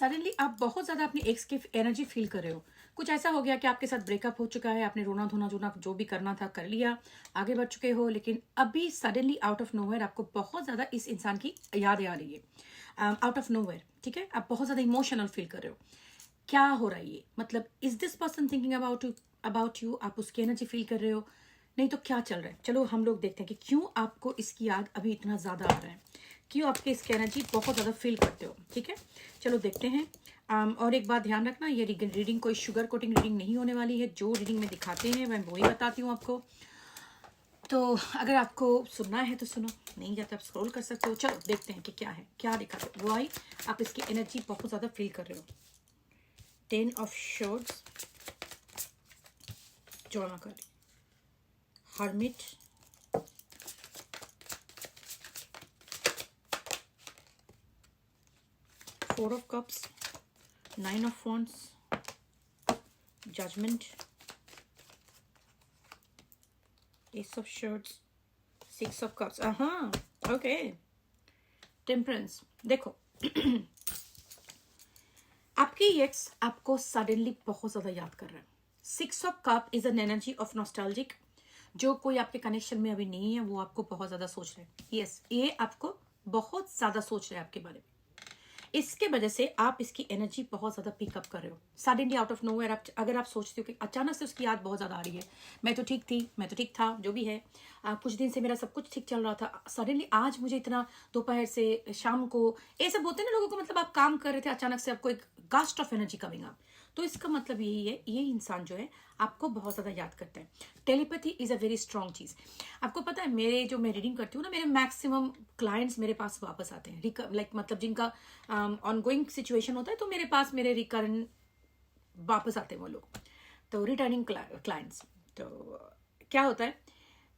Suddenly आप बहुत ज्यादा अपनी एक्स की एनर्जी फील कर रहे हो। कुछ ऐसा हो गया कि आपके साथ ब्रेकअप हो चुका है, आपने रोना धोना जोना जो भी करना था कर लिया, आगे बढ़ चुके हो, लेकिन अभी सडनली आउट ऑफ नोवेयर आपको बहुत ज्यादा इस इंसान की याद आ रही है। आउट ऑफ नोवेयर, ठीक है, आप बहुत ज्यादा इमोशनल फील कर रहे हो। क्या हो रहा है ये? मतलब is this person thinking about you? आप उसकी एनर्जी फील कर रहे हो? नहीं तो क्या चल रहा है? चलो हम लोग देखते हैं कि क्यों आपको इसकी याद अभी इतना ज्यादा आ रहा है, क्यों आपके इसकी एनर्जी बहुत ज्यादा फील करते हो। ठीक है, चलो देखते हैं। और एक बात ध्यान रखना, ये रीडिंग कोई शुगर कोटिंग रीडिंग नहीं होने वाली है। जो रीडिंग में दिखाते हैं मैं वही बताती हूँ आपको। तो अगर आपको सुनना है तो सुनो, नहीं जाता आप स्क्रॉल कर सकते हो। चलो देखते हैं कि क्या है, क्या दिखाते हो। वाई आप इसकी एनर्जी बहुत ज्यादा फील कर रहे हो। 10 of Swords, drama card, Hermit, Four of Cups, 9 of Wands, Judgment, Ace of Swords, 6 of Cups. Okay, temperance. देखो आपकी एक्स आपको सडनली बहुत ज्यादा याद कर रहा है। 6 of cup is an energy of nostalgic. जो कोई आपके कनेक्शन में अभी नहीं है वो आपको बहुत ज्यादा सोच रहे हैं। यस, ये आपको बहुत ज्यादा सोच रहे हैं आपके बारे में। इसके वजह से आप इसकी एनर्जी बहुत ज्यादा पिकअप कर रहे हो। सडनली आउट ऑफ नोवेयर अगर आप सोचते हो कि अचानक से उसकी याद बहुत ज्यादा आ रही है, मैं तो ठीक थी, मैं तो ठीक था, जो भी है, कुछ दिन से मेरा सब कुछ ठीक चल रहा था, सडनली आज मुझे इतना दोपहर से शाम को, ये सब बोलते हैं ना लोगों को, मतलब आप काम कर रहे थे, अचानक से आपको एक गास्ट ऑफ एनर्जी कमिंग अप। तो इसका मतलब यही है, ये इंसान जो है आपको बहुत ज्यादा याद करता है। Telepathy is a very strong चीज। आपको पता है, मेरे जो मैं रीडिंग करती हूँ ना, मेरे मैक्सिमम क्लाइंट्स मेरे पास वापस आते हैं, लाइक मतलब जिनका ऑनगोइंग सिचुएशन होता है, तो मेरे पास मेरे रिकरेंट वापस आते हैं वो लोग, तो रिटर्निंग क्लाइंट्स। तो क्या होता है,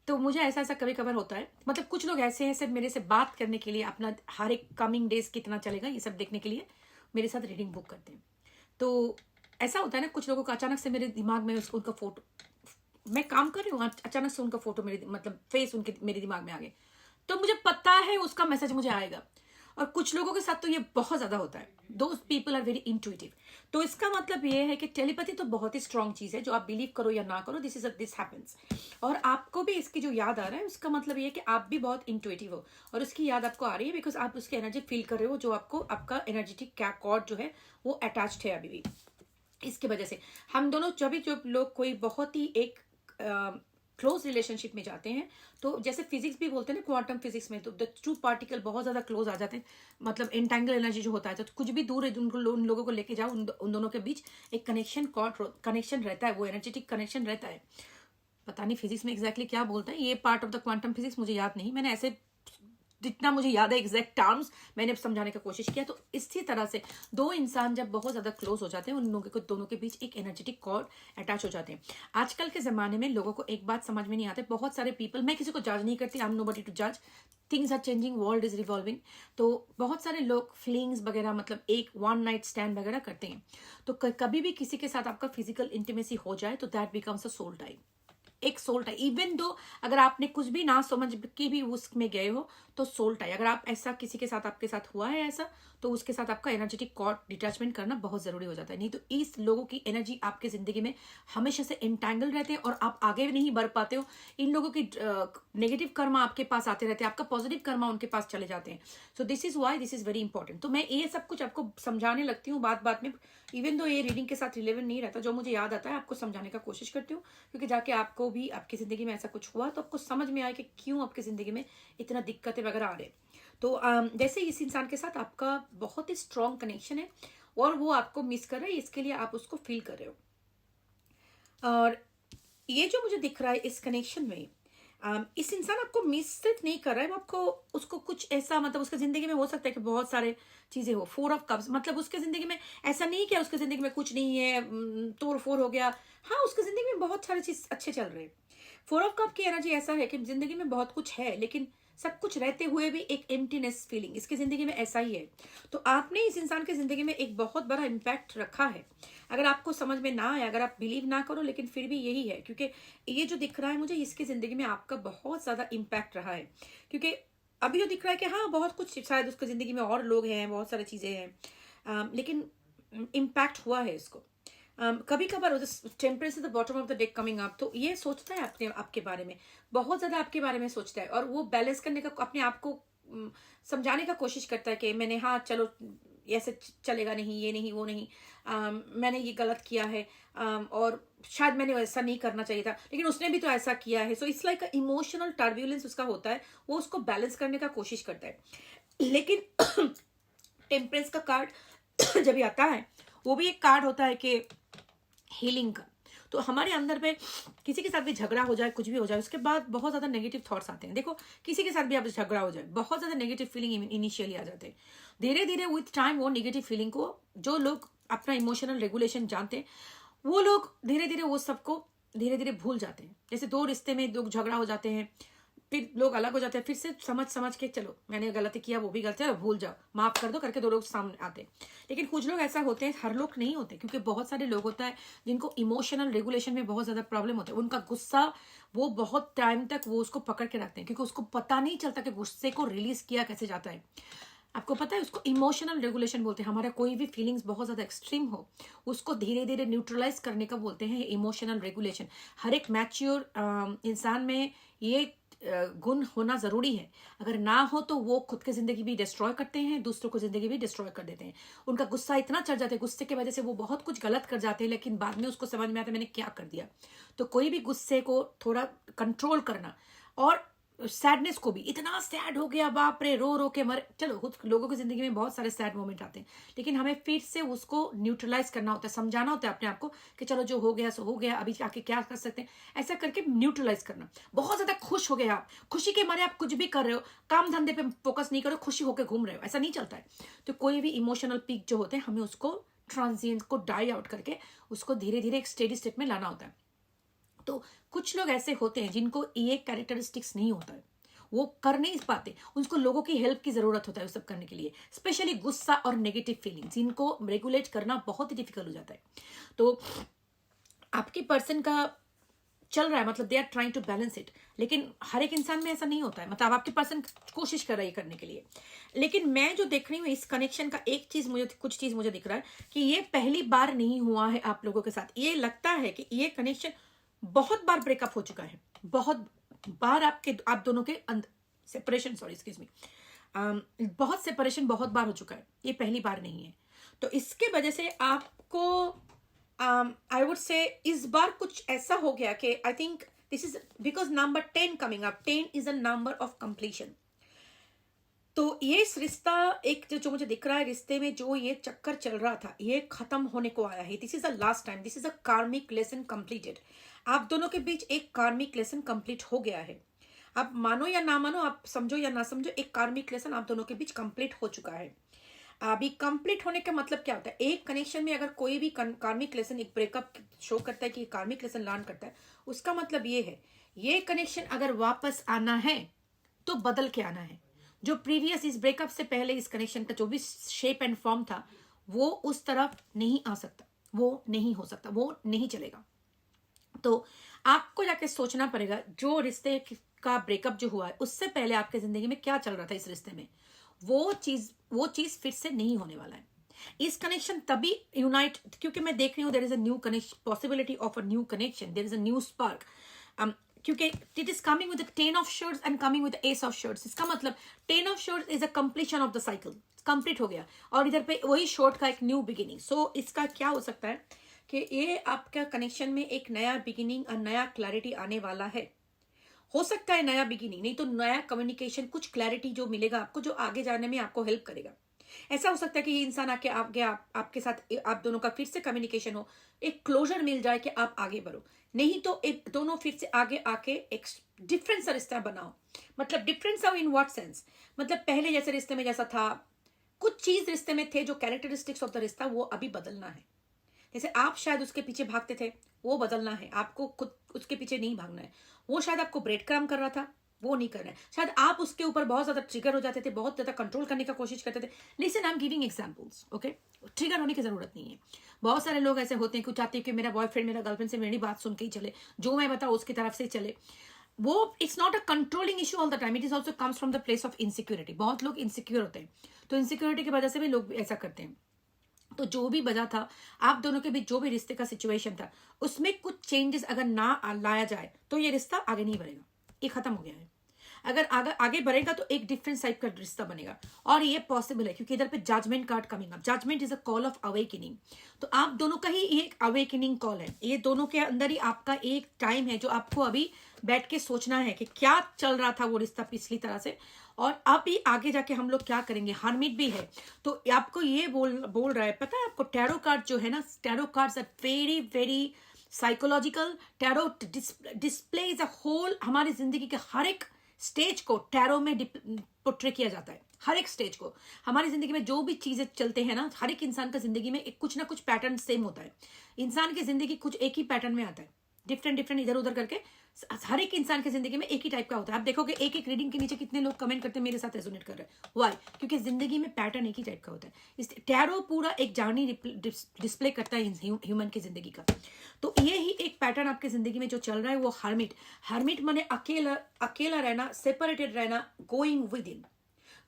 तो मुझे ऐसा ऐसा कभी कभार होता है, मतलब कुछ लोग ऐसे हैं सिर्फ मेरे से बात करने के लिए, अपना हर एक कमिंग डेज कितना चलेगा ये सब देखने के लिए मेरे साथ रीडिंग बुक करते हैं। तो ऐसा होता है ना, कुछ लोगों का अचानक से मेरे दिमाग में उनका फोटो, मैं काम कर रही हूँ, अचानक से उनका फोटो मेरे मतलब फेस उनके मेरे दिमाग में आ गए, तो मुझे पता है उसका मैसेज मुझे आएगा। और कुछ लोगों के साथ तो ये बहुत ज्यादा होता है। Those people are very intuitive. तो इसका मतलब ये है कि टेलीपैथी तो बहुत ही स्ट्रांग चीज है, जो आप बिलीव करो या ना करो, दिस हैपेंस। और आपको भी इसकी जो याद आ रहा है, उसका मतलब ये है कि आप भी बहुत इंट्यूटिव हो, और उसकी याद आपको आ रही है बिकॉज आप उसकी एनर्जी फील कर रहे हो, जो आपको आपका एनर्जेटिक क्या कॉर्ड जो है वो अटैच्ड है अभी भी। इसकी वजह से हम दोनों जब लोग कोई बहुत ही एक क्लोज रिलेशनशिप में जाते हैं, तो जैसे फिजिक्स भी बोलते हैं ना, क्वांटम फिजिक्स में, तो द टू पार्टिकल बहुत ज्यादा क्लोज आ जाते हैं, मतलब एंटेंगल एनर्जी जो होता है, तो कुछ भी दूर है उन लोगों को लेके जाओ, उन दोनों के बीच एक कनेक्शन रहता है, वो एनर्जेटिक कनेक्शन रहता है। पता नहीं फिजिक्स में एग्जैक्टली क्या बोलता है, ये part of the quantum physics मुझे याद नहीं, मैंने ऐसे जितना मुझे याद है एग्जैक्ट टर्म्स मैंने समझाने का कोशिश किया। तो इसी तरह से दो इंसान जब बहुत ज्यादा क्लोज हो जाते हैं, उन लोगों को दोनों के बीच एक एनर्जेटिक कॉर्ड अटैच हो जाते हैं। आजकल के जमाने में लोगों को एक बात समझ में नहीं आती, बहुत सारे पीपल, मैं किसी को जज नहीं करती, आई एम नोबडी टू जज, things are changing, world is revolving. तो बहुत सारे लोग फीलिंग्स वगैरह, मतलब एक वन नाइट स्टैंड वगैरह करते हैं। तो कभी भी किसी के साथ आपका फिजिकल इंटीमेसी हो जाए तो that becomes a soul type, एक सोल टाई। इवन दो अगर आपने कुछ भी ना समझ के भी उसमें गए हो, तो सोल टाई, अगर आप ऐसा किसी के साथ आपके साथ हुआ है ऐसा, तो उसके साथ आपका एनर्जेटिक कॉर्ड डिटैचमेंट करना बहुत जरूरी हो जाता है। नहीं तो इस लोगों की एनर्जी आपके जिंदगी में हमेशा से एंटैंगल रहते हैं और आप आगे नहीं बढ़ पाते हो। इन लोगों की नेगेटिव कर्मा आपके पास आते रहते हैं, आपका पॉजिटिव कर्मा उनके पास चले जाते हैं। So this is why this is very important. तो मैं ये सब कुछ आपको समझाने लगती हूँ बात बात में, इवन दो ये रीडिंग के साथ रिलेवेंट नहीं रहता, जो मुझे याद आता है आपको समझाने का कोशिश करती हूँ, क्योंकि जाके आपको भी आपकी जिंदगी में ऐसा कुछ हुआ तो आपको समझ में आए कि क्यों आपकी जिंदगी में इतना दिक्कतें वगैरह आ रहे। तो जैसे इस इंसान के साथ आपका बहुत ही स्ट्रॉन्ग कनेक्शन है और वो आपको मिस कर रहा है, इसके लिए आप उसको फील कर रहे हो। और ये जो मुझे दिख रहा है इस कनेक्शन में, इस इंसान आपको मिस सिर्फ नहीं कर रहा है, वो आपको उसको कुछ ऐसा, मतलब उसके जिंदगी में हो सकता है कि बहुत सारे चीजें हो। 4 ऑफ कप्स मतलब उसके जिंदगी में ऐसा नहीं कि उसके जिंदगी में कुछ नहीं है, तोड़ फोड़ हो गया। हाँ, उसके जिंदगी में बहुत सारे चीज अच्छे चल रहे हैं। 4 ऑफ कप की एनर्जी ऐसा है कि जिंदगी में बहुत कुछ है, लेकिन सब कुछ रहते हुए भी एक एम्प्टीनेस फीलिंग इसकी जिंदगी में ऐसा ही है। तो आपने इस इंसान की जिंदगी में एक बहुत बड़ा इम्पैक्ट रखा है। अगर आपको समझ में ना आए, अगर आप बिलीव ना करो, लेकिन फिर भी यही है, क्योंकि ये जो दिख रहा है मुझे, इसकी जिंदगी में आपका बहुत ज्यादा इम्पैक्ट रहा है। क्योंकि अभी जो दिख रहा है कि हाँ बहुत कुछ शायद उसकी जिंदगी में और लोग हैं, बहुत सारी चीजें हैं, लेकिन इम्पैक्ट हुआ है इसको। कभी कभार temperature the bottom of the deck coming up, तो ये सोचता है अपने आपके बारे में, बहुत ज्यादा आपके बारे में सोचता है, और वो बैलेंस करने का अपने आप को समझाने का कोशिश करता है कि मैंने, हाँ चलो ऐसे चलेगा नहीं, ये नहीं वो नहीं, मैंने ये गलत किया है, और शायद मैंने ऐसा नहीं करना चाहिए था, लेकिन उसने भी तो ऐसा किया है। So it's like emotional turbulence उसका होता है, वो उसको बैलेंस करने का कोशिश करता है। लेकिन टेम्परेंस का कार्ड जब भी आता है, वो भी एक कार्ड होता है कि हीलिंग का। तो हमारे अंदर पे किसी के साथ भी झगड़ा हो जाए, कुछ भी हो जाए, उसके बाद बहुत ज्यादा नेगेटिव थॉट्स आते हैं। देखो, किसी के साथ भी आप झगड़ा हो जाए, बहुत ज्यादा नेगेटिव फीलिंग इनिशियली आ जाते हैं। धीरे धीरे विथ टाइम वो नेगेटिव फीलिंग को, जो लोग अपना इमोशनल रेगुलेशन जानते हैं, वो लोग धीरे धीरे वो सबको धीरे धीरे भूल जाते हैं। जैसे दो रिश्ते में लोग झगड़ा हो जाते हैं, फिर लोग अलग हो जाते हैं, फिर से समझ के चलो मैंने गलती किया, वो भी गलती है, भूल जाओ, माफ कर दो करके दो लोग सामने आते हैं। लेकिन कुछ लोग ऐसा होते हैं, हर लोग नहीं होते, क्योंकि बहुत सारे लोग होता है जिनको इमोशनल रेगुलेशन में बहुत ज्यादा प्रॉब्लम होता है। उनका गुस्सा वो बहुत टाइम तक वो उसको पकड़ के रखते हैं, क्योंकि उसको पता नहीं चलता कि गुस्से को रिलीज किया कैसे जाता है। आपको पता है, उसको इमोशनल रेगुलेशन बोलते हैं। हमारा कोई भी फीलिंग्स बहुत ज्यादा एक्सट्रीम हो, उसको धीरे धीरे न्यूट्रलाइज करने का बोलते हैं इमोशनल रेगुलेशन। हर एक मैच्योर इंसान में ये गुण होना जरूरी है। अगर ना हो तो वो खुद की जिंदगी भी डिस्ट्रॉय करते हैं, दूसरों को जिंदगी भी डिस्ट्रॉय कर देते हैं। उनका गुस्सा इतना चढ़ जाता है, गुस्से की वजह से वो बहुत कुछ गलत कर जाते हैं, लेकिन बाद में उसको समझ में आता है मैंने क्या कर दिया। तो कोई भी गुस्से को थोड़ा कंट्रोल करना, और सैडनेस को भी, इतना सैड हो गया बाप रे, रो रो के मर, चलो कुछ लोगों की जिंदगी में बहुत सारे सैड मोमेंट आते हैं, लेकिन हमें फिर से उसको न्यूट्रलाइज करना होता है, समझाना होता है अपने आप को कि चलो जो हो गया सो हो गया, अभी आके क्या कर सकते हैं, ऐसा करके न्यूट्रलाइज करना। बहुत ज्यादा खुश हो गए आप, खुशी के मारे आप कुछ भी कर रहे हो, काम धंधे पे फोकस नहीं करो, खुशी होकर घूम रहे हो, ऐसा नहीं चलता है। तो कोई भी इमोशनल पीक जो होते हैं, हमें उसको ट्रांजिएंट को डाई आउट करके उसको धीरे धीरे एक स्टेडी स्टेट में लाना होता है। तो कुछ लोग ऐसे होते हैं जिनको ये कैरेक्टरिस्टिक्स नहीं होता है, वो कर नहीं पाते, उनको लोगों की हेल्प की जरूरत होता है वो सब करने के लिए। स्पेशली गुस्सा और नेगेटिव फीलिंग्स, इनको रेगुलेट करना बहुत ही डिफिकल्ट हो जाता है। तो आपकी पर्सन का चल रहा है, मतलब they are trying to balance it, लेकिन हर एक इंसान में ऐसा नहीं होता है। मतलब आपकी पर्सन कोशिश कर रही है करने के लिए, लेकिन मैं जो देख रही हूँ इस कनेक्शन का, कुछ चीज मुझे दिख रहा है कि ये पहली बार नहीं हुआ है आप लोगों के साथ। ये लगता है कि ये कनेक्शन बहुत बार ब्रेकअप हो चुका है, बहुत बार आप दोनों के सेपरेशन, सॉरी एक्सक्यूज मी, बहुत सेपरेशन बहुत बार हो चुका है, ये पहली बार नहीं है। तो इसके वजह से आपको आई वुड से इस बार कुछ ऐसा हो गया कि I think this is because number 10 coming up, 10 is a number of completion. तो ये रिश्ता एक जो मुझे दिख रहा है, रिश्ते में जो ये चक्कर चल रहा था, ये खत्म होने को आया है। This is the last time, this is a कार्मिक लेसन कंप्लीटेड। आप दोनों के बीच एक कार्मिक लेसन कंप्लीट हो गया है। आप मानो या ना मानो, आप समझो या ना समझो, एक कार्मिक लेसन आप दोनों के बीच कंप्लीट हो चुका है। अभी कंप्लीट होने का मतलब क्या होता है? एक कनेक्शन में अगर कोई भी कार्मिक लेसन, एक ब्रेकअप शो करता है कि कार्मिक लेसन लर्न करता है, उसका मतलब ये है, ये कनेक्शन अगर वापस आना है तो बदल के आना है। जो प्रीवियस इस ब्रेकअप से पहले इस कनेक्शन का जो भी शेप एंड फॉर्म था, वो उस तरफ नहीं आ सकता, वो नहीं हो सकता, वो नहीं चलेगा। तो आपको जाके सोचना पड़ेगा, जो रिश्ते का ब्रेकअप जो हुआ है, उससे पहले आपके जिंदगी में क्या चल रहा था इस रिश्ते में, वो चीज फिर से नहीं होने वाला है। इस कनेक्शन तभी यूनाइट, क्योंकि मैं देख रही हूँ there is a new connection, possibility of a new connection, there is a new spark, क्योंकि it is coming with 10 of swords and coming with ace of swords. इसका मतलब 10 of swords is a completion of the cycle, complete हो गया, और इधर पे वही short का एक न्यू बिगिनिंग। सो इसका क्या हो सकता है कि ये आपका कनेक्शन में एक नया बिगिनिंग और नया क्लैरिटी आने वाला है। हो सकता है नया बिगिनिंग, नहीं तो नया कम्युनिकेशन, कुछ क्लैरिटी जो मिलेगा आपको, जो आगे जाने में आपको हेल्प करेगा। ऐसा हो सकता है कि ये इंसान आके आपके साथ आप दोनों का फिर से कम्युनिकेशन हो, एक क्लोजर मिल जाए कि आप आगे बढ़ो। नहीं तो एक दोनों फिर से आगे आके एक डिफरेंट सा रिश्ता बनाओ। मतलब डिफरेंट सा इन व्हाट सेंस, मतलब पहले जैसे रिश्ते में जैसा था, कुछ चीज रिश्ते में थे जो कैरेक्टरिस्टिक्स ऑफ द रिश्ता, वो अभी बदलना है। जैसे आप शायद उसके पीछे भागते थे, वो बदलना है, आपको खुद उसके पीछे नहीं भागना है। वो शायद आपको ब्रेड क्रम कर रहा था, वो नहीं करना है। शायद आप उसके ऊपर बहुत ज्यादा ट्रिगर हो जाते थे, बहुत ज्यादा कंट्रोल करने का कोशिश करते थे। Listen, I am giving examples, okay? Trigger होने की जरूरत नहीं है। बहुत सारे लोग ऐसे होते हैं कि चाहते हैं कि मेरा बॉयफ्रेंड मेरा गर्लफ्रेंड से मेरी बात सुन के ही चले, जो मैं बताऊँ उसकी तरफ से चले। वो it's not a controlling issue all the time, it is also comes from the place of insecurity. बहुत लोग इनसिक्योर होते हैं, तो इनसिक्योरिटी की वजह से भी लोग ऐसा करते हैं। तो जो भी बजा था, आप दोनों के बीच जो भी रिश्ते का सिचुएशन था, उसमें कुछ चेंजेस अगर ना लाया जाए तो ये रिश्ता आगे नहीं बढ़ेगा, ये खत्म हो गया है। अगर आगे आगे बढ़ेगा तो एक डिफरेंट टाइप का रिश्ता बनेगा, और ये पॉसिबल है क्योंकि इधर पे judgement card coming up. Judgement is a call of awakening. तो आप दोनों का ही एक अवेकनिंग कॉल है, ये दोनों के अंदर ही आपका एक टाइम है जो आपको अभी बैठ के सोचना है कि क्या चल रहा था वो रिश्ता पिछली तरह से, और अभी आगे जाके हम लोग क्या करेंगे। हर्मिट भी है, तो आपको ये बोल रहा है, पता है आपको टैरो कार्ड जो है ना, tarot cards are very very psychological. Tarot displays a whole, हमारी जिंदगी के हर एक स्टेज को टैरो में पोर्ट्रे किया जाता है। हर एक स्टेज को हमारी जिंदगी में जो भी चीजें चलते हैं ना, हर एक इंसान का जिंदगी में एक कुछ ना कुछ पैटर्न सेम होता है। इंसान की जिंदगी कुछ एक ही पैटर्न में आता है, डिफरेंट डिफरेंट इधर उधर करके हर एक इंसान की जिंदगी में एक ही टाइप का होता है। आप देखोगे एक एक रीडिंग के नीचे कितने लोग कमेंट करते हैं मेरे साथ रेजोनेट कर रहे हैं, व्हाई? क्योंकि जिंदगी में पैटर्न एक ही टाइप का होता है। इस टैरो पूरा एक जर्नी डिस्प्ले करता है ह्यूमन की जिंदगी का। तो ये ही एक पैटर्न आपकी जिंदगी में जो चल रहा है वो हर्मिट। हर्मिट माने अकेला रहना, सेपरेटेड रहना, going with in.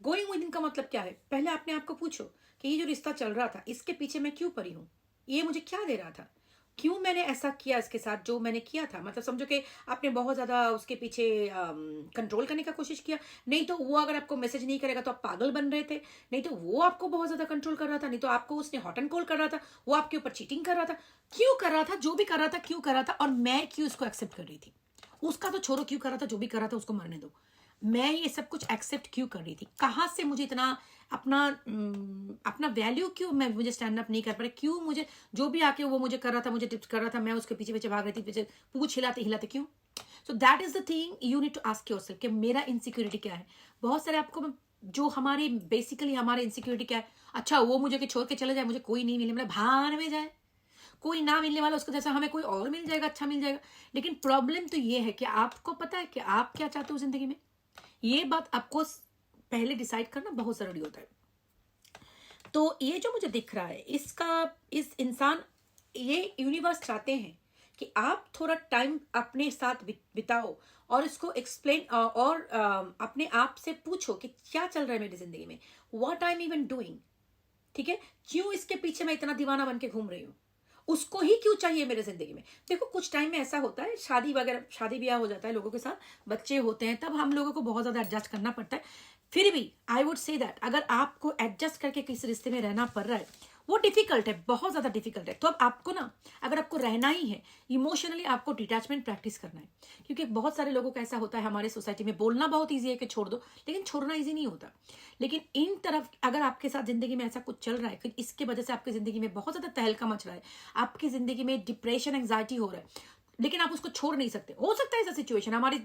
Going with in का मतलब क्या है? पहले अपने आप को पूछो कि ये जो रिश्ता चल रहा था इसके पीछे मैं क्यों पड़ी हूँ, ये मुझे क्या दे रहा था, क्यों मैंने ऐसा किया इसके साथ जो मैंने किया था। मतलब समझो कि आपने बहुत ज्यादा उसके पीछे कंट्रोल करने का कोशिश किया। नहीं तो वो अगर आपको मैसेज नहीं करेगा तो आप पागल बन रहे थे, नहीं तो वो आपको बहुत ज्यादा कंट्रोल कर रहा था, नहीं तो आपको उसने हॉट एंड कोल्ड कर रहा था, वो आपके ऊपर चीटिंग कर रहा था। क्यों कर रहा था? जो भी कर रहा था क्यों कर रहा था, और मैं क्यों उसको एक्सेप्ट कर रही थी? उसका तो छोड़ो क्यों कर रहा था, जो भी कर रहा था उसको मरने दो। मैं ये सब कुछ एक्सेप्ट क्यों कर रही थी? कहाँ से मुझे इतना अपना वैल्यू क्यों मुझे स्टैंड अप नहीं कर पा रही? क्यों मुझे जो भी आके वो मुझे कर रहा था, मुझे टिप्स कर रहा था, मैं उसके पीछे पीछे भाग रही थी, पीछे पूछ हिलाते हिलाते क्यों? So that is the thing you need to ask yourself कि मेरा इनसिक्योरिटी क्या है। बहुत सारे आपको जो हमारी बेसिकली हमारे इनसिक्योरिटी क्या है, अच्छा वो मुझे के छोड़ के चले जाए, मुझे कोई नहीं मिले, मतलब भान में जाए, कोई ना मिलने वाला उसको जैसा हमें कोई और मिल जाएगा, अच्छा मिल जाएगा। लेकिन प्रॉब्लम तो ये है कि आपको पता है कि आप क्या चाहते हो जिंदगी में। ये बात आपको पहले डिसाइड करना बहुत जरूरी होता है। तो ये जो मुझे दिख रहा है इस इंसान, ये यूनिवर्स चाहते हैं कि आप थोड़ा टाइम अपने साथ बिताओ और इसको एक्सप्लेन और अपने आप से पूछो कि क्या चल रहा है मेरी जिंदगी में, what I am even doing. ठीक है, क्यों इसके पीछे मैं इतना दीवाना बन के घूम रही हूँ, उसको ही क्यों चाहिए मेरे जिंदगी में। देखो कुछ टाइम में ऐसा होता है, शादी वगैरह शादी ब्याह हो जाता है लोगों के साथ, बच्चे होते हैं, तब हम लोगों को बहुत ज्यादा एडजस्ट करना पड़ता है। फिर भी आई वुड से दैट अगर आपको एडजस्ट करके किसी रिश्ते में रहना पड़ रहा है, वो डिफिकल्ट है, बहुत ज्यादा डिफिकल्ट है, तो अब आपको ना, अगर आपको रहना ही है, इमोशनली आपको डिटैचमेंट प्रैक्टिस करना है। क्योंकि बहुत सारे लोगों का ऐसा होता है हमारे सोसाइटी में, बोलना बहुत ईजी है कि छोड़ दो, लेकिन छोड़ना ईजी नहीं होता। लेकिन इन तरफ अगर आपके साथ जिंदगी में ऐसा कुछ चल रहा है कि इसके वजह से आपकी जिंदगी में बहुत ज्यादा तहलका मच रहा है, आपकी जिंदगी में डिप्रेशन एंजाइटी हो रहा है, लेकिन आप उसको छोड़ नहीं सकते। हो सकता है ऐसा सिचुएशन हमारी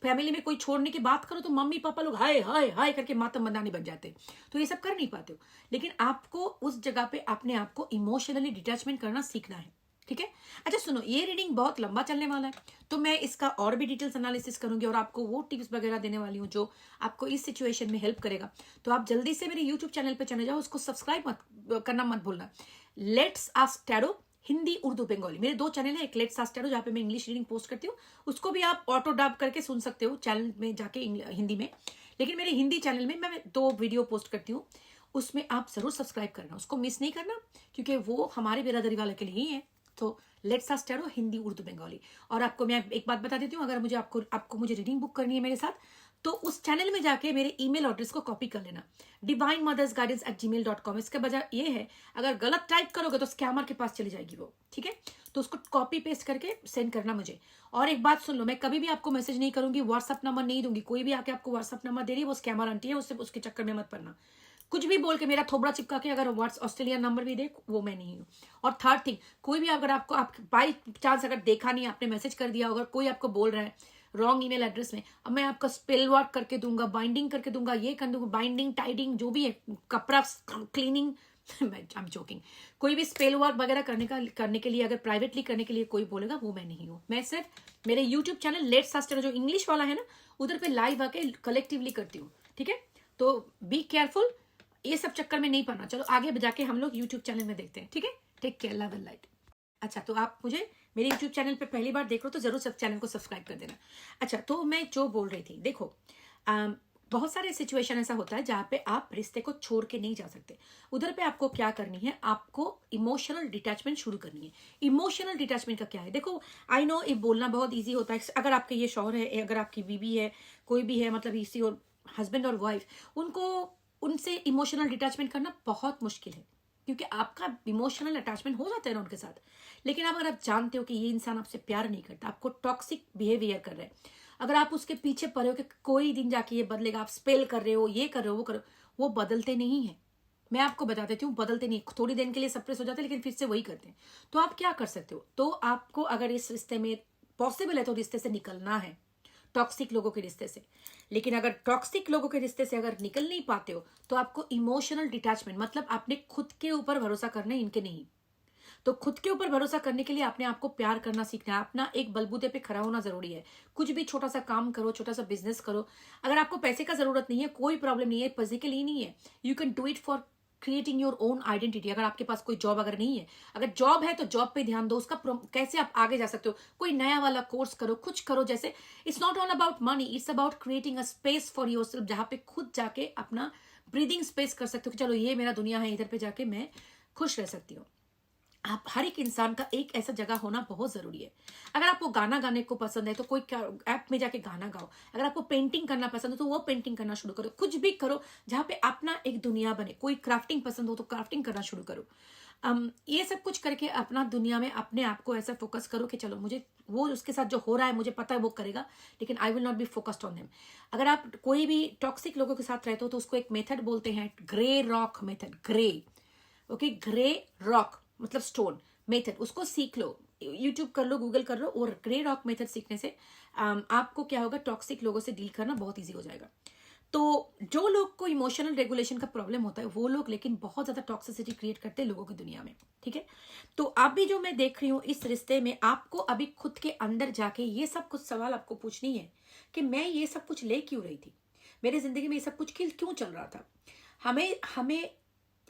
फैमिली में कोई छोड़ने की बात करो तो मम्मी पापा लोग हाय हाय हाय करके मातम बंदानी बन जाते, तो ये सब कर नहीं पाते हो। लेकिन आपको उस जगह पे अपने आप को इमोशनली डिटैचमेंट करना सीखना है। ठीक है, अच्छा सुनो, ये रीडिंग बहुत लंबा चलने वाला है, तो मैं इसका और भी डिटेल्स एनालिसिस करूंगी और आपको वो टिप्स वगैरह देने वाली हूँ जो आपको इस सिचुएशन में हेल्प करेगा। तो आप जल्दी से मेरे यूट्यूब चैनल पे चले जाओ, उसको सब्सक्राइब करना मत भूलना। Let's ask tarot Hindi, Urdu, Bengali, मेरे 2 चैनल है। एक लेट्स आस्क टैरो जहाँ पे मैं इंग्लिश रीडिंग पोस्ट करती हूँ, उसको भी आप ऑटो डब करके सुन सकते हो चैनल में जाके हिंदी में। लेकिन मेरे हिंदी चैनल में मैं 2 वीडियो पोस्ट करती हूँ, उसमें आप जरूर सब्सक्राइब करना, उसको मिस नहीं करना, क्योंकि वो हमारे बिरादरी वाले के लिए ही है। तो let's ask tarot Hindi, Urdu, Bengali. और आपको मैं एक बात बता देती हूँ, अगर मुझे आपको मुझे रीडिंग बुक करनी है मेरे साथ, तो उस चैनल में जाके मेरे ईमेल एड्रेस को कॉपी कर लेना, divinemothersguidance@gmail.com। इसका वजह ये है, अगर गलत टाइप करोगे तो स्कैमर के पास चली जाएगी वो। ठीक है, तो उसको कॉपी पेस्ट करके सेंड करना मुझे। और एक बात सुन लो, मैं कभी भी आपको मैसेज नहीं करूंगी, व्हाट्सअप नंबर नहीं दूंगी। कोई भी आके आपको व्हाट्सअप नंबर दे रही है वो स्कैमर आंटी है, उससे उसके चक्कर में मत पड़ना। कुछ भी बोल के मेरा थोबड़ा चिपका के अगर ऑस्ट्रेलिया नंबर भी दे, वो मैं नहीं हूँ। और थर्ड थिंग, कोई भी अगर आपको बाई चांस अगर देखा नहीं, आपने मैसेज कर दिया, अगर कोई आपको बोल रहा है रॉन्ग ईमेल एड्रेस में, अब मैं आपका स्पेल वर्क करके दूंगा, बाइंडिंग करके दूंगा, ये कर दूंगा, बाइंडिंग टाइडिंग जो भी है, कपड़ा क्लीनिंग आई एम जोकिंग। कोई भी स्पेल वर्क वगैरह करने के लिए अगर प्राइवेटली करने के लिए कोई बोलेगा, वो मैं नहीं हूँ। मैं सिर्फ मेरे YouTube channel let's ask tarot जो इंग्लिश वाला है ना, उधर पे लाइव आके कलेक्टिवली करती हूँ। ठीक है, तो बी केयरफुल, ये सब चक्कर में नहीं पड़ना। चलो आगे जाके हम लोग यूट्यूब चैनल में देखते हैं। ठीक है, take care, love and light. अच्छा, तो आप मुझे मेरे यूट्यूब चैनल पे पहली बार देख रहे हो तो जरूर सब चैनल को सब्सक्राइब कर देना। अच्छा, तो मैं जो बोल रही थी, देखो बहुत सारे सिचुएशन ऐसा होता है जहाँ पे आप रिश्ते को छोड़ के नहीं जा सकते। उधर पे आपको क्या करनी है, आपको इमोशनल डिटैचमेंट शुरू करनी है। इमोशनल डिटैचमेंट का क्या है, देखो आई नो ये बोलना बहुत ईजी होता है। अगर आपके ये शौहर है, अगर आपकी बीवी है, कोई भी है, मतलब इसी और हस्बैंड और वाइफ, उनको उनसे इमोशनल डिटैचमेंट करना बहुत मुश्किल है, क्योंकि आपका इमोशनल अटैचमेंट हो जाता है ना उनके साथ। लेकिन अगर आप जानते हो कि ये इंसान आपसे प्यार नहीं करता, आपको टॉक्सिक बिहेवियर कर रहे हैं, अगर आप उसके पीछे पड़े हो कि कोई दिन जाके ये बदलेगा, आप स्पेल कर रहे हो, ये कर रहे हो, वो कर रहे हो, वो बदलते नहीं है। मैं आपको बता देती हूँ, बदलते नहीं। थोड़ी देर के लिए सप्रेस हो जाते हैं, लेकिन फिर से वही करते हैं। तो आप क्या कर सकते हो, तो आपको अगर इस रिश्ते में पॉसिबल है तो रिश्ते से निकलना है, टॉक्सिक लोगों के रिश्ते से। लेकिन अगर टॉक्सिक लोगों के रिश्ते से अगर निकल नहीं पाते हो, तो आपको इमोशनल डिटैचमेंट, मतलब आपने खुद के ऊपर भरोसा करना है, इनके नहीं। तो खुद के ऊपर भरोसा करने के लिए आपने आपको प्यार करना सीखना है, अपना एक बलबूते पे खड़ा होना जरूरी है। कुछ भी छोटा सा काम करो, छोटा सा बिजनेस करो। अगर आपको पैसे का जरूरत नहीं है, कोई प्रॉब्लम नहीं है, फिजिकली नहीं है, you can do it for creating your own identity. अगर आपके पास कोई जॉब अगर नहीं है, अगर जॉब है तो जॉब पे ध्यान दो, उसका कैसे आप आगे जा सकते हो, कोई नया वाला कोर्स करो, कुछ करो। जैसे it's not all about money, it's about creating a space for your self, जहां पे खुद जाके अपना ब्रीदिंग स्पेस कर सकते हो कि चलो ये मेरा दुनिया है, इधर पे जाके मैं खुश रह सकती हूँ। आप हर एक इंसान का एक ऐसा जगह होना बहुत जरूरी है। अगर आपको गाना गाने को पसंद है तो कोई ऐप में जाके गाना गाओ। अगर आपको पेंटिंग करना पसंद है तो वो पेंटिंग करना शुरू करो। कुछ भी करो जहाँ पे अपना एक दुनिया बने। कोई क्राफ्टिंग पसंद हो तो क्राफ्टिंग करना शुरू करो। ये सब कुछ करके अपना दुनिया में अपने आप को ऐसा फोकस करो कि चलो मुझे वो उसके साथ जो हो रहा है मुझे पता है वो करेगा, लेकिन I will not be focused on him. अगर आप कोई भी टॉक्सिक लोगों के साथ रहते हो तो उसको एक मेथड बोलते हैं, grey rock method. Grey, okay, grey rock मतलब स्टोन मेथड, उसको सीख लो, यूट्यूब कर लो, गूगल कर लो। और ग्रे रॉक मेथड सीखने से आपको क्या होगा, टॉक्सिक लोगों से डील करना बहुत इजी हो जाएगा। तो जो लोग को इमोशनल रेगुलेशन का प्रॉब्लम होता है वो लोग लेकिन बहुत ज्यादा टॉक्सिसिटी क्रिएट करते हैं लोगों की दुनिया में, ठीक है। तो अभी जो मैं देख रही हूँ इस रिश्ते में, आपको अभी खुद के अंदर जाके ये सब कुछ सवाल आपको पूछनी है कि मैं ये सब कुछ ले क्यों रही थी, मेरी जिंदगी में ये सब कुछ क्यों चल रहा था। हमें हमें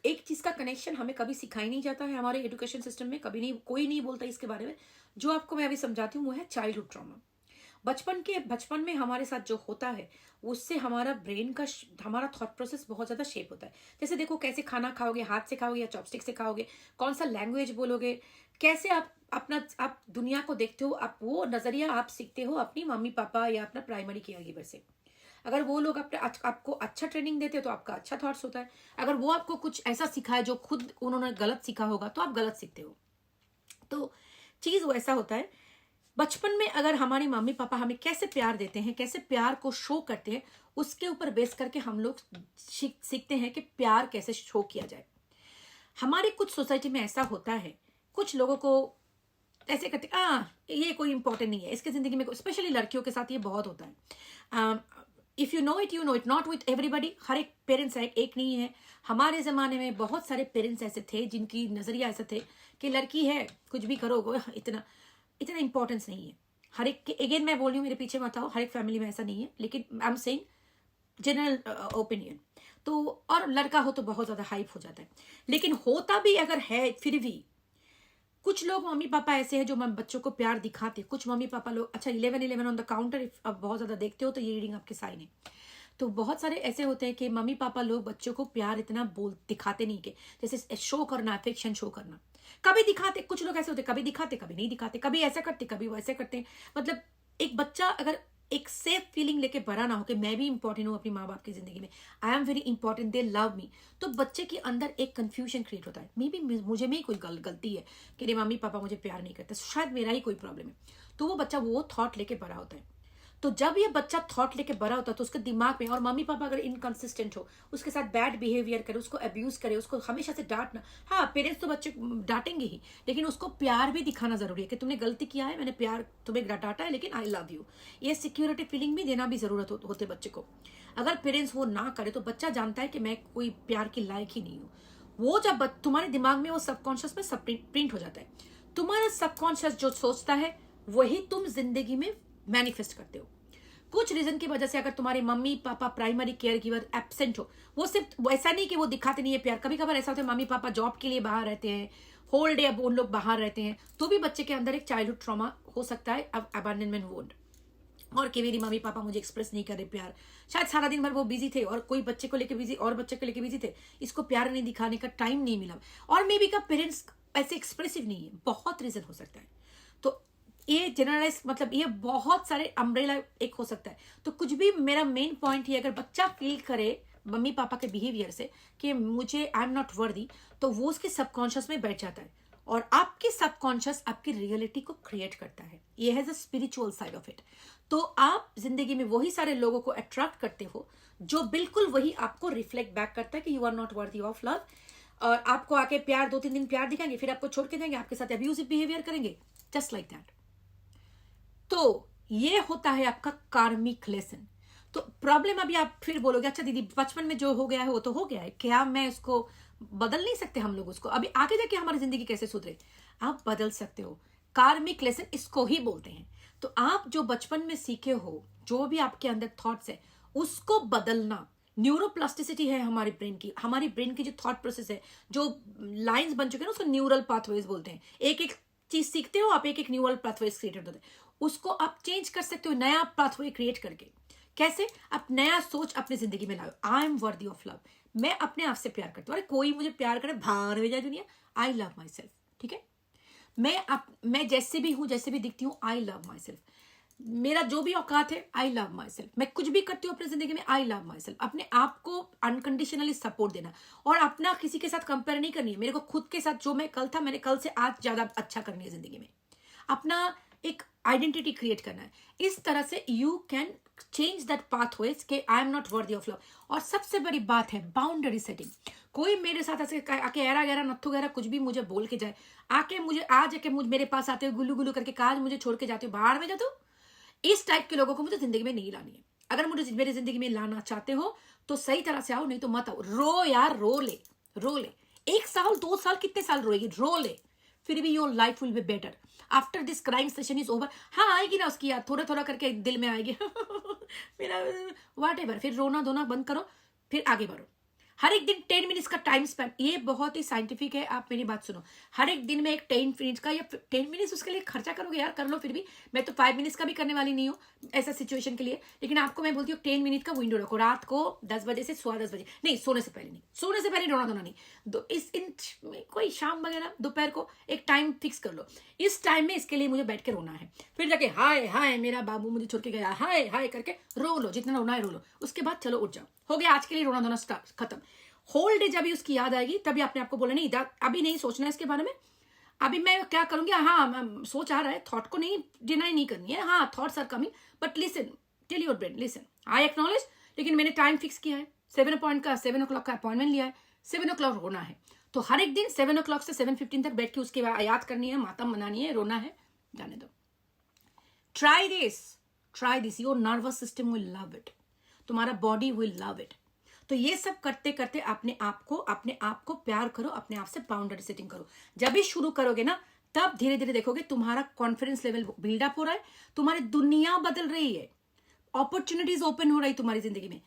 एक चीज का कनेक्शन हमें कभी सिखाई नहीं जाता है हमारे एजुकेशन सिस्टम में, कभी नहीं, कोई नहीं बोलता इसके बारे में। जो आपको मैं अभी समझाती हूँ वो है चाइल्डहुड ट्रॉमा। बचपन में हमारे साथ जो होता है उससे हमारा ब्रेन का हमारा थॉट प्रोसेस बहुत ज्यादा शेप होता है। जैसे देखो कैसे खाना खाओगे, हाथ से खाओगे या चॉपस्टिक से खाओगे, कौन सा लैंग्वेज बोलोगे, कैसे आप दुनिया को देखते हो, आप वो नजरिया आप सीखते हो अपनी मम्मी पापा या अपना प्राइमरी केयर गिवर से। अगर वो लोग आपको अच्छा ट्रेनिंग देते हैं तो आपका अच्छा थॉट्स होता है। अगर वो आपको कुछ ऐसा सिखाए जो खुद उन्होंने गलत सीखा होगा तो आप गलत सीखते हो। तो चीज वैसा होता है, बचपन में अगर हमारे मम्मी पापा हमें कैसे प्यार देते हैं, कैसे प्यार को शो करते हैं, उसके ऊपर बेस करके हम लोग सीखते हैं कि प्यार कैसे शो किया जाए। हमारे कुछ सोसाइटी में ऐसा होता है, कुछ लोगों को ऐसे करते ये कोई इंपॉर्टेंट नहीं है इसके जिंदगी में, स्पेशली लड़कियों के साथ ये बहुत होता है। If you know it not with everybody. हर एक पेरेंट्स एक नहीं है। हमारे जमाने में बहुत सारे पेरेंट्स ऐसे थे जिनकी नजरिया ऐसे थे कि लड़की है कुछ भी करो, इतना इंपॉर्टेंस नहीं है। हर एक के, अगेन मैं बोल रही हूँ मेरे पीछे मत आओ, हर एक फैमिली में ऐसा नहीं है, लेकिन I am saying general opinion. तो और लड़का हो तो बहुत ज्यादा हाइप हो जाता है, लेकिन होता भी अगर है फिर भी कुछ लोग मम्मी पापा ऐसे हैं जो बच्चों को प्यार दिखाते। कुछ मम्मी पापा लोग, अच्छा 11 ऑन द काउंटर, अब बहुत ज्यादा देखते हो तो ये रीडिंग आपके साइन है। तो बहुत सारे ऐसे होते हैं कि मम्मी पापा लोग बच्चों को प्यार इतना दिखाते नहीं, के जैसे शो करना, अफेक्शन शो करना, कभी दिखाते। कुछ लोग ऐसे होते कभी दिखाते कभी नहीं दिखाते, कभी ऐसा करते कभी वैसे करते। मतलब एक बच्चा अगर एक सेफ फीलिंग लेके बड़ा ना हो कि मैं भी इंपॉर्टेंट हूँ अपनी माँ बाप की जिंदगी में, I am very important, they love me, तो बच्चे के अंदर एक कंफ्यूजन क्रिएट होता है। मे बी मुझे में ही कोई गलती है कि मेरे मम्मी पापा मुझे प्यार नहीं करते, शायद मेरा ही कोई प्रॉब्लम है। तो वो बच्चा वो थॉट लेके बड़ा होता है। तो जब ये बच्चा थॉट लेके बड़ा होता है तो उसके दिमाग में, और मम्मी पापा अगर इनकंसिस्टेंट हो, उसके साथ बैड बिहेवियर करे, उसको अब्यूज करे, उसको हमेशा से डांटना, हाँ पेरेंट्स तो बच्चे डांटेंगे ही, लेकिन उसको प्यार भी दिखाना जरूरी है कि तुमने गलती किया है, मैंने प्यार तुम्हें डांटा है लेकिन आई लव यू। ये सिक्योरिटी फीलिंग भी देना भी जरूरत होते बच्चे को। अगर पेरेंट्स वो ना करे तो बच्चा जानता है कि मैं कोई प्यार के लायक ही नहीं हूँ। वो जब तुम्हारे दिमाग में वो सबकॉन्शियस में सब प्रिंट हो जाता है। तुम्हारा सबकॉन्शियस जो सोचता है वही तुम जिंदगी में मैनिफेस्ट करते हो। कुछ रीजन की वजह से अगर तुम्हारे mummy papa primary care giver absent हो, वो सिर्फ ऐसा नहीं कि वो दिखाते नहीं है प्यार, कभी कभार ऐसा होता है मम्मी पापा जॉब के लिए बाहर रहते हैं, होल डे अब उन लोग बाहर रहते हैं, तो भी बच्चे के अंदर एक चाइल्डहुड ट्रॉमा हो सकता है, अबैंडनमेंट वुंड। और कि मेरी मम्मी पापा मुझे एक्सप्रेस नहीं कर रहे प्यार, शायद सारा दिन भर वो बिजी थे और कोई बच्चे को लेके बिजी और बच्चे को लेके बिजी थे, इसको प्यार नहीं दिखाने का टाइम नहीं मिला, और मे बी का पेरेंट्स ऐसे एक्सप्रेसिव नहीं है, बहुत रीजन हो सकता है। तो ये जनरलाइज मतलब ये बहुत सारे अम्ब्रेला एक हो सकता है। तो कुछ भी मेरा मेन पॉइंट ही, अगर बच्चा फील करे मम्मी पापा के बिहेवियर से कि मुझे आई एम नॉट वर्दी, तो वो उसके सबकॉन्शियस में बैठ जाता है और आपकी सबकॉन्शियस आपकी रियलिटी को क्रिएट करता है। ये है the spiritual side of it. तो आप जिंदगी में वही सारे लोगों को अट्रैक्ट करते हो जो बिल्कुल वही आपको रिफ्लेक्ट बैक करता है कि you are not worthy of love, और आपको आके प्यार 2-3 दिन प्यार दिखाएंगे, फिर आपको छोड़ के जाएंगे, आपके साथ अब्यूजिव बिहेवियर करेंगे, जस्ट लाइक दैट। तो ये होता है आपका कार्मिक लेसन। तो प्रॉब्लम अभी आप फिर बोलोगे अच्छा दीदी बचपन में जो हो गया है वो तो हो गया है, क्या मैं उसको बदल नहीं सकते हम लोग उसको, अभी आगे जाके हमारी जिंदगी कैसे सुधरे? आप बदल सकते हो। कार्मिक लेसन इसको ही बोलते हैं। तो आप जो बचपन में सीखे हो, जो भी आपके अंदर थॉट्स है, उसको बदलना। न्यूरोप्लास्टिसिटी है हमारी ब्रेन की जो थॉट प्रोसेस है, जो लाइंस बन चुके हैं ना, उसको न्यूरल पाथवेज बोलते हैं। एक एक चीज सीखते हो आप, एक एक न्यूरल पाथवेज क्रिएट होते हैं, उसको आप चेंज कर सकते हो नया पाथवे क्रिएट करके। कैसे? आप नया सोच अपनी जिंदगी में लाओ। आई एम वर्दी ऑफ लव, मैं अपने आप से प्यार करती हूँ। अरे कोई मुझे प्यार करे भार में जाए दुनिया, आई लव माई सेल्फ। ठीक है, मैं जैसे भी हूं, जैसे भी दिखती हूँ, आई लव माई सेल्फ। मेरा जो भी औकात है, आई लव माई सेल्फ। मैं कुछ भी करती हूँ अपनी जिंदगी में, आई लव माई सेल्फ। अपने आप को अनकंडीशनली सपोर्ट देना, और अपना किसी के साथ कंपेयर नहीं करनी है। मेरे को खुद के साथ जो मैं कल था, मैंने कल से आज ज्यादा अच्छा करनी है जिंदगी में। अपना एक आइडेंटिटी क्रिएट करना है। इस तरह से you can change that pathways के I am not worthy of love. और सबसे बड़ी बात है बाउंड्री सेटिंग। कोई मेरे साथ ऐसे आके ऐरा गहरा नत्थु गहरा कुछ भी मुझे बोल के जाए, आके मुझे आज आके मेरे पास आते हो गुल्लू गुल्लू करके, काज मुझे छोड़ के जाते हो, बाहर में जाते हो, इस टाइप के लोगों को मुझे जिंदगी में नहीं लानी है। अगर मुझे मेरी जिंदगी में लाना चाहते हो तो सही तरह से आओ, नहीं तो मत आओ। रो यार, रो ले 1 साल 2 साल कितने साल रोएगी, रो ले, फिर भी your life will be better after this crime session is over. हाँ आएगी ना उसकी याद, थोड़ा थोड़ा करके दिल में आएगी मेरा व्हाट एवर। फिर रोना धोना बंद करो, फिर आगे बढ़ो। हर एक दिन 10 मिनट्स का टाइम स्पेंड, ये बहुत ही साइंटिफिक है। आप मेरी बात सुनो, हर एक दिन में एक 10 मिनट्स का, या 10 मिनट्स उसके लिए खर्चा करोगे यार, कर लो। फिर भी मैं तो 5 मिनट्स का भी करने वाली नहीं हूँ ऐसा सिचुएशन के लिए, लेकिन आपको मैं बोलती हूँ 10 मिनट का विंडो रखो। रात को 10 बजे से 10:15 बजे नहीं, सोने से पहले नहीं, सोने से पहले रोना धोना नहीं। कोई शाम वगैरह दोपहर को एक टाइम फिक्स कर लो, इस टाइम में इसके लिए मुझे बैठ के रोना है। फिर जाके हाय हाय मेरा बाबू मुझे छोड़ के गया, हाय हाय करके रो लो, जितना रोना है रो लो। उसके बाद चलो उठ जाओ, हो गया आज के लिए रोना धोना स्टार्ट, खत्म। होल डे जब भी उसकी याद आएगी तभी अपने आप को बोले नहीं, अभी नहीं सोचना है इसके बारे में, अभी मैं क्या करूंगी। हाँ सोच आ रहा है, थॉट को नहीं डिनाई नहीं करनी है। हाँ thoughts are coming, but listen, tell your brain listen, I acknowledge. लेकिन मैंने टाइम फिक्स किया है, 7 o'clock का अपॉइंटमेंट लिया है, 7 o'clock रोना है। तो हर एक दिन 7 o'clock से 7:15 तक बैठ के उसके बाद याद करनी है, मातम मनानी है, रोना है, जाने दो। Try this, your nervous system will love it, तुम्हारा बॉडी विल लव इट। तो ये सब करते करते अपने आप को प्यार करो, अपने आप से बाउंड्री सेटिंग करो। जब भी शुरू करोगे ना, तब धीरे धीरे देखोगे तुम्हारा कॉन्फिडेंस लेवल बिल्डअप हो रहा है, तुम्हारी दुनिया बदल रही है, अपॉर्चुनिटीज ओपन हो रही तुम्हारी जिंदगी में।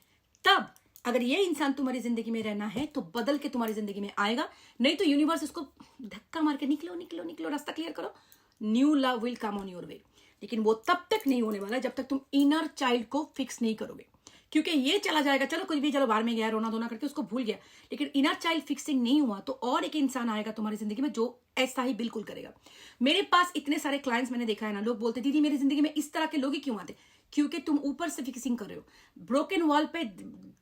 तब अगर ये इंसान तुम्हारी जिंदगी में रहना है तो बदल के तुम्हारी जिंदगी में आएगा, नहीं तो यूनिवर्स इसको धक्का मार के निकलो, रास्ता क्लियर करो, new love will come on your way. लेकिन वो तब तक नहीं होने वाला जब तक तुम इनर चाइल्ड को फिक्स नहीं करोगे, क्योंकि ये चला जाएगा, चलो कुछ भी, चलो बाहर में गया, रोना धोना करके उसको भूल गया, लेकिन इनर चाइल्ड फिक्सिंग नहीं हुआ तो और एक इंसान आएगा तुम्हारी जिंदगी में जो ऐसा ही बिल्कुल करेगा। मेरे पास इतने सारे क्लाइंट्स मैंने देखा है ना, लोग बोलते दीदी मेरी जिंदगी में इस तरह के लोग ही क्यों आते, क्योंकि तुम ऊपर से फिक्सिंग कर रहे हो। ब्रोकन वॉल पे,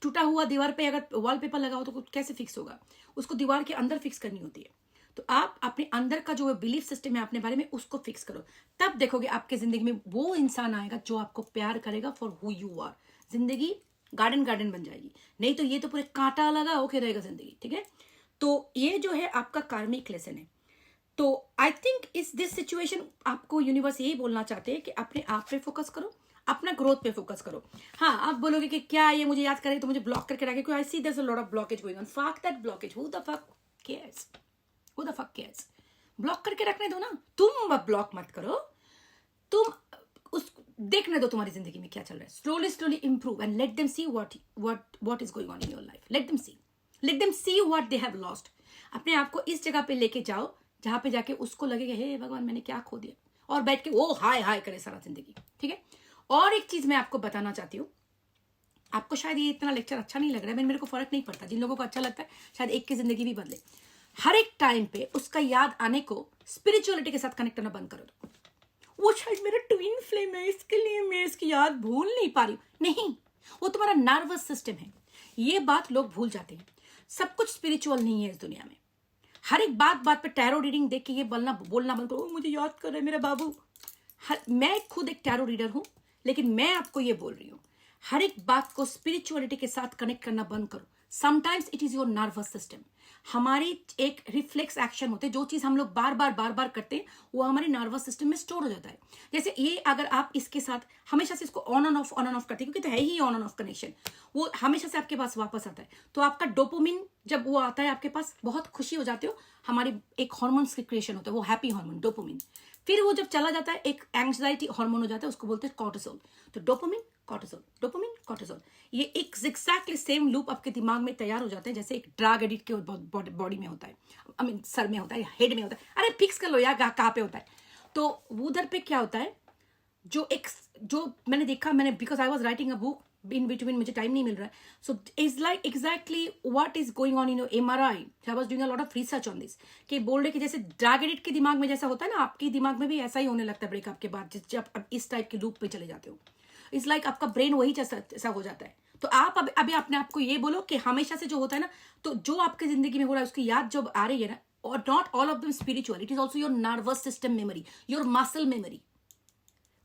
टूटा हुआ दीवार पे अगर वॉलपेपर लगाओ तो कैसे फिक्स होगा, उसको दीवार के अंदर फिक्स करनी होती है। तो आप अपने अंदर का जो बिलीफ सिस्टम है अपने बारे में, उसको फिक्स करो, तब देखोगे आपके जिंदगी में वो इंसान आएगा जो आपको प्यार करेगा फॉर हु यू आर। जिंदगी गार्डन बन जाएगी, नहीं तो ये तो पूरे कांटा लगा होके रहेगा जिंदगी। ठीक है, तो ये जो है आपका कार्मिक लेसन है। तो आई थिंक इस दिस सिचुएशन आपको यूनिवर्स यही बोलना चाहते हैं कि अपने आप पे फोकस करो, अपना ग्रोथ पे फोकस करो। हाँ आप बोलोगे कि क्या ये मुझे याद करे तो मुझे ब्लॉक करके रखे, I see there is a lot of blockage going on, fuck that blockage, who the fuck cares, block करके रखने दो ना, तुम ब्लॉक मत करो, तुम उस देखने दो तुम्हारी जिंदगी में क्या चल रहा है। Slowly improve and let them see what is going on in your life, let them see what they have lost. अपने आप को इस जगह पे लेके जाओ जहां पे जाके उसको लगेगा हे भगवान मैंने क्या खो दिया, और बैठ के वो हाय हाय करे सारा जिंदगी। ठीक है, और एक चीज मैं आपको बताना चाहती हूँ, आपको शायद ये इतना लेक्चर अच्छा नहीं लग रहा है, मेरे को फर्क नहीं पड़ता, जिन लोगों को अच्छा लगता है शायद एक की जिंदगी भी बदले। हर एक टाइम पे उसका याद आने को स्पिरिचुअलिटी के साथ कनेक्ट करना बंद करो। तो वो शायद मेरा ट्विन फ्लेम है, इसके लिए मैं इसकी याद भूल नहीं पा रही हूँ। नहीं, वो तुम्हारा नर्वस सिस्टम है। ये बात लोग भूल जाते हैं। सब कुछ स्पिरिचुअल नहीं है इस दुनिया में। हर एक बात बात पे टैरो रीडिंग देख के ये बोलना बंद करो, मुझे याद कर रहा है मेरा बाबू। मैं खुद एक टैरो रीडर हूं, लेकिन मैं आपको ये बोल रही हूँ, हर एक बात को स्पिरिचुअलिटी के साथ कनेक्ट करना बंद करो। Sometimes it is your nervous system. हमारी एक रिफ्लेक्स एक्शन होते हैं, जो चीज हम लोग बार बार करते हैं वो हमारे नर्वस सिस्टम में स्टोर हो जाता है। जैसे ये अगर आप इसके साथ हमेशा से इसको ऑन एंड ऑफ करते हैं, क्योंकि तो है ही ऑन एंड ऑफ कनेक्शन, वो हमेशा से आपके पास वापस आता है। तो आपका डोपामिन जब वो आता है आपके पास, बहुत खुशी हो जाते हो, हमारी एक हार्मोन्स की क्रिएशन होता है, वो हैप्पी हार्मोन डोपामिन। फिर वो जब चला जाता है एक एंग्जाइटी हार्मोन हो जाता है, उसको बोलते हैं कॉर्टिसोल। तो डोपामिन डोपामिन कॉर्टिसोल, ये एक एग्जैक्टली सेम लूप आपके दिमाग में तैयार हो जाते हैं, जैसे एक ड्रग एडिक्ट के बॉडी में होता है, आई मीन सर में होता है, हेड में होता है। अरे फिक्स कर लो यार कहाँ पे होता है। तो उधर पे क्या होता है, जो मैंने देखा, मैंने because I was writing a book in between, मुझे टाइम नहीं मिल रहा है। So is like exactly what is going on in your MRI। I was doing a lot of research on this, कि बोल रहे कि जैसे ड्रग एडिक्ट के दिमाग में जैसा होता है ना, आपके दिमाग में भी ऐसा ही होने लगता है ब्रेकअप के बाद, जब आप इस टाइप के लूप पे चले जाते हो। इट्स लाइक आपका ब्रेन वही जैसा हो जाता है। तो आप अभी अपने आप को ये बोलो कि हमेशा से जो होता है ना, तो जो आपकी जिंदगी में हो रहा है उसकी याद जब आ रही है ना, और not all of them spiritual, it is also your nervous system memory, your muscle memory.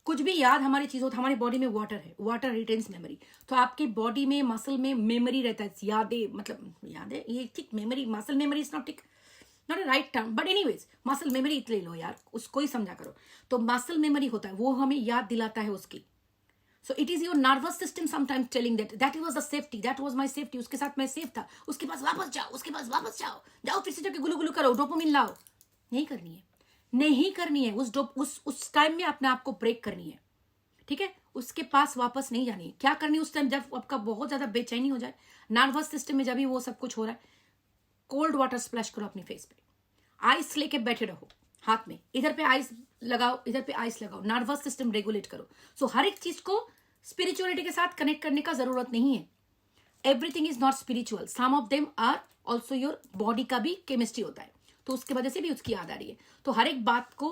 कुछ भी याद हमारी चीज होती है, हमारी बॉडी में वाटर है, वाटर रिटेन्स मेमोरी। तो आपकी बॉडी में मसल में मेमोरी रहता है, यादें, मतलब यादें, ये ठीक memory, muscle memory is not a right term, but anyways muscle memory ले लो यार, उसको ही समझा करो। तो मसल मेमोरी होता है, वो हमें याद दिलाता है उसकी। So it is your nervous system sometimes telling that was the safety, that was my safety, उसके साथ मैं सेफ था, उसके पास वापस जाओ, जाओ फिर से जाके गुलू गुलू करो, डोपामिन लाओ। नहीं करनी है। उस टाइम में अपने आप को ब्रेक करनी है, ठीक है। उसके पास वापस नहीं जानी है। क्या करनी है उस टाइम, जब आपका बहुत ज्यादा बेचैनी हो जाए नर्वस सिस्टम में, जब भी वो सब कुछ हो रहा है, कोल्ड वाटर स्प्लैश करो अपनी फेस पे, आइस लेके बैठे रहो हाथ में, इधर पे आइस लगाओ, इधर पे आइस लगाओ, नर्वस सिस्टम रेगुलेट करो। सो हर एक चीज को स्पिरिचुअलिटी के साथ कनेक्ट करने का जरूरत नहीं है। Everything is not spiritual, some of them are also your body का भी केमिस्ट्री होता है, तो उसकी वजह से भी उसकी याद आ रही है। तो हर एक बात को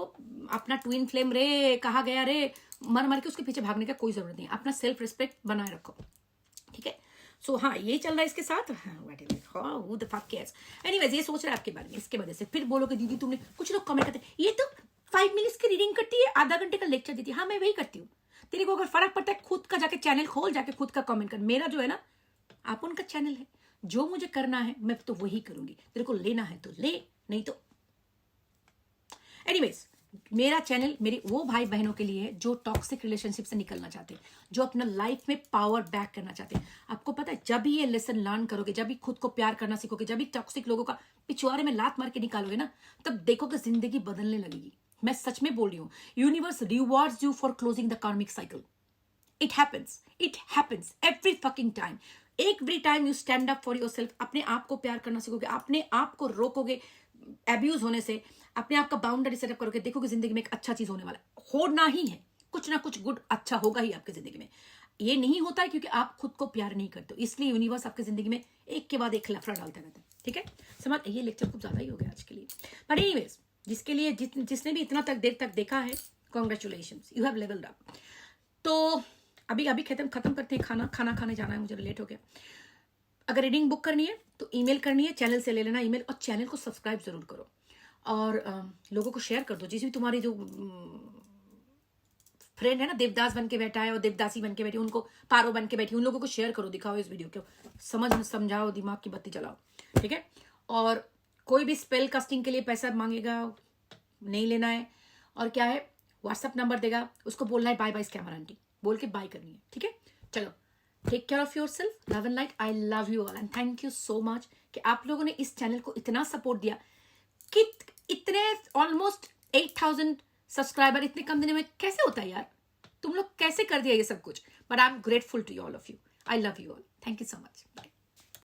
अपना ट्विन फ्लेम रे, कहा गया रे, मर के उसके पीछे भागने का कोई जरूरत नहीं है। अपना सेल्फ रिस्पेक्ट बनाए रखो, ठीक है। सो हाँ, ये चल रहा है इसके साथ। एनीवेज, ये सोच रहा है आपके बारे में, इसके वजह से फिर बोलोगे दीदी तुमने, कुछ लोग कमेंट करते हैं ये तो 5 मिनट्स की रीडिंग करती है, आधा घंटे का लेक्चर देती है। हाँ, मैं वही करती हूँ। तेरे को अगर फर्क पड़ता है, खुद का जाके चैनल खोल, जाके खुद का कमेंट कर। मेरा जो है ना, आप उनका चैनल है, जो मुझे करना है मैं तो वही करूंगी। तेरे को लेना है तो ले, नहीं तो एनीवेज, मेरा चैनल मेरे वो भाई बहनों के लिए है जो टॉक्सिक रिलेशनशिप से निकलना चाहते हैं, जो अपना लाइफ में पावर बैक करना चाहते हैं। आपको पता है, जब भी ये लेसन लर्न करोगे, जब भी खुद को प्यार करना सीखोगे, जब भी टॉक्सिक लोगों का पिछवाड़े में लात मार के निकालोगे ना, तब देखोगे जिंदगी बदलने लगेगी। मैं सच में बोल रही हूँ। Universe rewards you for closing the कार्मिक cycle. It happens every fucking time. Every time you stand up for yourself, अपने आप को प्यार करना सीखोगे, अपने आप को रोकोगे एब्यूज होने से, अपने आप का बाउंड्री सेटअप करोगे, देखोगे जिंदगी में एक अच्छा चीज होने वाला है। होना ही है, कुछ ना कुछ गुड अच्छा होगा ही आपकी जिंदगी में। ये नहीं होता है क्योंकि आप खुद को प्यार नहीं करते हो, इसलिए यूनिवर्स आपकी जिंदगी में एक के बाद एक लफड़ा डालते रहते हैं, ठीक है। समझ, ये लेक्चर कुछ ज्यादा ही हो गया आज के लिए, बट एनीवेज, जिसके लिए जिसने भी इतना देर तक देखा है, congratulations, you have levelled up. तो अभी खत्म करते हैं, खाना खाने जाना है मुझे, लेट हो गया। अगर रीडिंग बुक करनी है तो ईमेल करनी है, चैनल से ले लेना ईमेल, और चैनल को सब्सक्राइब जरूर करो, और लोगों को शेयर कर दो। जिस भी तुम्हारी जो फ्रेंड है ना, देवदास बन के बैठा है और देवदासी बन के बैठी, उनको पारो बन के बैठी, उन लोगों को शेयर करो, दिखाओ इस वीडियो को, समझाओ, दिमाग की बत्ती जलाओ, ठीक है। और कोई भी स्पेल कास्टिंग के लिए पैसा मांगेगा, नहीं लेना है। और क्या है, व्हाट्सएप नंबर देगा, उसको बोलना है बाय बाय स्कैमर आंटी, बोल के बाय करनी है, ठीक है। चलो, take care of yourself, love and light. I love you all and thank you so much कि आप लोगों ने इस चैनल को इतना सपोर्ट दिया। कि इतने ऑलमोस्ट 8000 सब्सक्राइबर इतने कम दिन में कैसे होता है यार? तुम लोग कैसे कर दिया ये सब कुछ? But I am grateful to all of you. I love you all, thank you so much.